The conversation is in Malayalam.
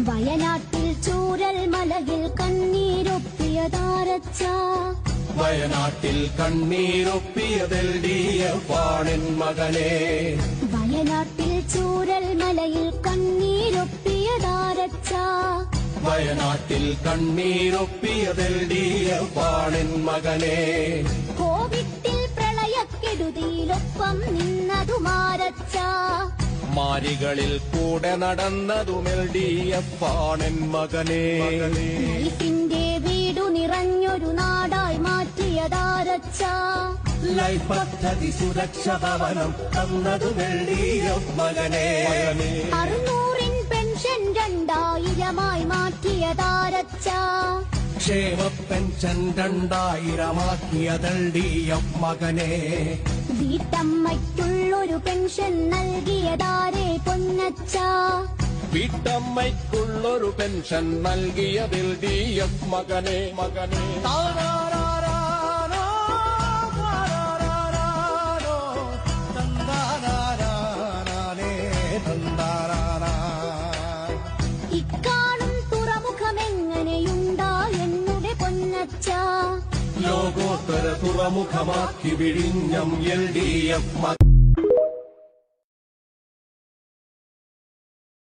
വയനാട്ടിൽ ചൂരൽ മലയിൽ കണ്ണീരൊപ്പിയതാരച്ച വയനാട്ടിൽ കണ്ണീരൊപ്പിയതിൽ ഡിഎഫാണിൻ മകനെ വയനാട്ടിൽ ചൂരൽ മലയിൽ കണ്ണീരൊപ്പിയതാരച്ച വയനാട്ടിൽ കണ്ണീരൊപ്പിയതിൽ ഡിഎഫാണിൻ മകനെ കോവിഡിൽ പ്രളയക്കെടുതിയിലൊപ്പം നിന്നതുമാരച്ച മാരികളിൽ കൂടെ നടന്നതുമെൽ ഡിഎഫാണിൻ മകനെ ലൈഫിന്റെ വീടു നിറഞ്ഞൊരു നാടായി മാറ്റിയതാരച്ച ലൈഫ് പദ്ധതി സുരക്ഷ ഭവനം തന്നതുമെൽ ഡിഎഫ് മകനെ 600 പെൻഷൻ 2000 മാറ്റിയതാരച്ച ക്ഷേമ പെൻഷൻ 2000 ഡിഎഫ് മകനെ വീട്ടമ്മയ്ക്കുള്ളൊരു പെൻഷൻ നൽകിയതാരേ പൊന്നച്ച വീട്ടമ്മയ്ക്കുള്ളൊരു പെൻഷൻ നൽകിയതിൽ ഡിഎഫ് മകനെ ഇക്കാണും തുറമുഖമെങ്ങനെയുണ്ടാ എന്നുടെ പൊന്നച്ച ലോകോത്തര തുറമുഖമാക്കി വിഴിഞ്ഞം എൽഡിഎഫ്